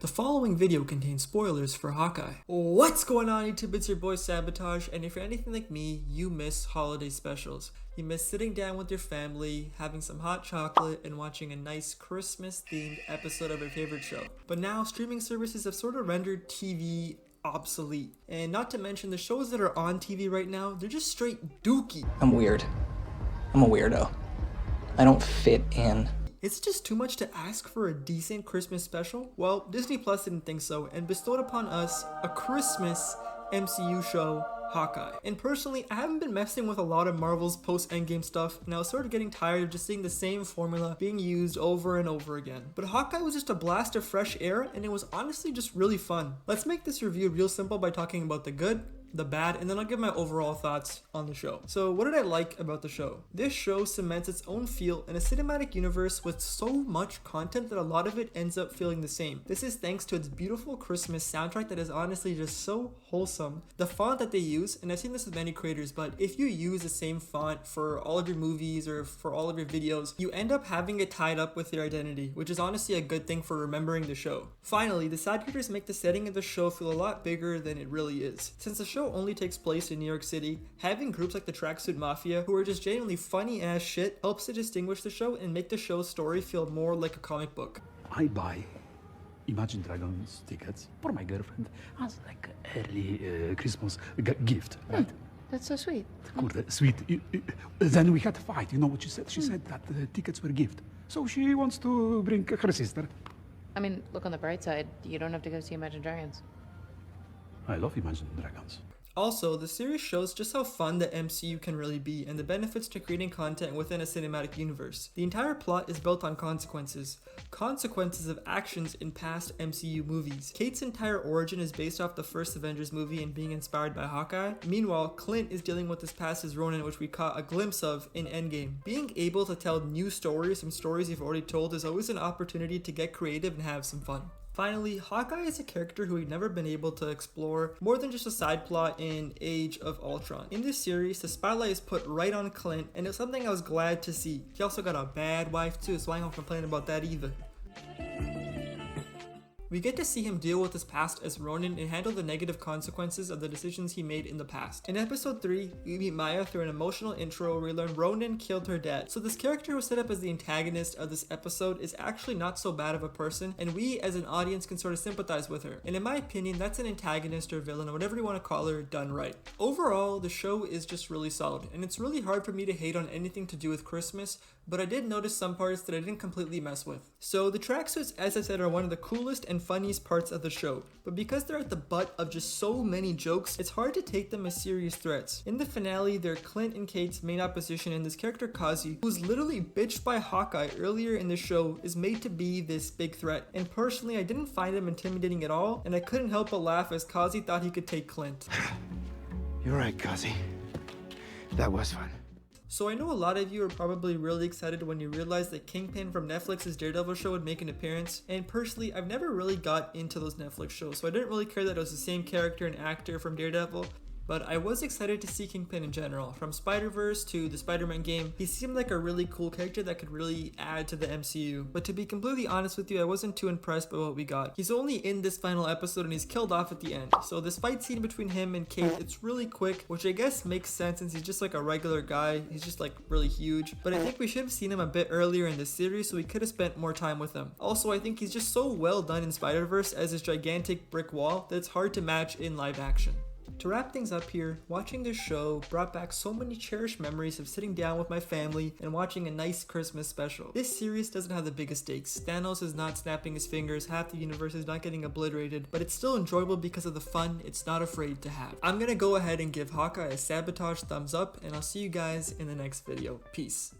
The following video contains spoilers for Hawkeye. What's going on YouTube? It's your boy Sabotage, and if you're anything like me, you miss holiday specials. You miss sitting down with your family, having some hot chocolate, and watching a nice Christmas-themed episode of your favorite show. But now, streaming services have sort of rendered TV obsolete. And not to mention, the shows that are on TV right now, they're just straight dookie. I'm weird. I'm a weirdo. I don't fit in. It's just too much to ask for a decent Christmas special? Well, Disney Plus didn't think so and bestowed upon us a Christmas MCU show, Hawkeye. And personally, I haven't been messing with a lot of Marvel's post-Endgame stuff, and I was sort of getting tired of just seeing the same formula being used over and over again. But Hawkeye was just a blast of fresh air, and it was honestly just really fun. Let's make this review real simple by talking about the good, the bad, and then I'll give my overall thoughts on the show. So what did I like about the show? This show cements its own feel in a cinematic universe with so much content that a lot of it ends up feeling the same. This is thanks to its beautiful Christmas soundtrack that is honestly just so wholesome. The font that they use, and I've seen this with many creators, but if you use the same font for all of your movies or for all of your videos, you end up having it tied up with your identity, which is honestly a good thing for remembering the show. Finally, the side characters make the setting of the show feel a lot bigger than it really is. Since the show only takes place in New York City, having groups like the Tracksuit Mafia, who are just genuinely funny ass shit, helps to distinguish the show and make the show's story feel more like a comic book. I buy Imagine Dragons tickets for my girlfriend as like early Christmas gift, right? That's so sweet. Kurde, sweet. Then we had a fight. You know what she said? She said that the tickets were gift. So she wants to bring her sister. I mean, look on the bright side. You don't have to go see Imagine Dragons. I love Imagine Dragons. Also, the series shows just how fun the MCU can really be and the benefits to creating content within a cinematic universe. The entire plot is built on consequences of actions in past MCU movies. Kate's entire origin is based off the first Avengers movie and being inspired by Hawkeye. Meanwhile, Clint is dealing with his past as Ronin, which we caught a glimpse of in Endgame. Being able to tell new stories from stories you've already told is always an opportunity to get creative and have some fun. Finally, Hawkeye is a character who we've never been able to explore more than just a side plot in Age of Ultron. In this series, the spotlight is put right on Clint, and it's something I was glad to see. He also got a bad wife too, so I don't complain about that either. We get to see him deal with his past as Ronin and handle the negative consequences of the decisions he made in the past. In episode 3, we meet Maya through an emotional intro where we learn Ronin killed her dad. So this character who was set up as the antagonist of this episode is actually not so bad of a person, and we as an audience can sort of sympathize with her. And in my opinion, that's an antagonist or villain or whatever you want to call her done right. Overall, the show is just really solid, and it's really hard for me to hate on anything to do with Christmas, but I did notice some parts that I didn't completely mess with. So the tracksuits, as I said, are one of the coolest and funniest parts of the show, but because they're at the butt of just so many jokes, it's hard to take them as serious threats. In the finale, they're Clint and Kate's main opposition, and this character Kazi, who's literally bitched by Hawkeye earlier in the show, is made to be this big threat. And personally, I didn't find him intimidating at all, and I couldn't help but laugh as Kazi thought he could take Clint. You're right, Kazi. That was fun. So I know a lot of you are probably really excited when you realize that Kingpin from Netflix's Daredevil show would make an appearance, and personally I've never really got into those Netflix shows, so I didn't really care that it was the same character and actor from Daredevil. But I was excited to see Kingpin in general. From Spider-Verse to the Spider-Man game, he seemed like a really cool character that could really add to the MCU. But to be completely honest with you, I wasn't too impressed by what we got. He's only in this final episode and he's killed off at the end. So this fight scene between him and Kate, it's really quick, which I guess makes sense since he's just like a regular guy. He's just like really huge. But I think we should have seen him a bit earlier in the series so we could have spent more time with him. Also, I think he's just so well done in Spider-Verse as his gigantic brick wall that it's hard to match in live action. To wrap things up here, watching this show brought back so many cherished memories of sitting down with my family and watching a nice Christmas special. This series doesn't have the biggest stakes. Thanos is not snapping his fingers, half the universe is not getting obliterated, but it's still enjoyable because of the fun it's not afraid to have. I'm gonna go ahead and give Hawkeye a Sabotage thumbs up, and I'll see you guys in the next video. Peace.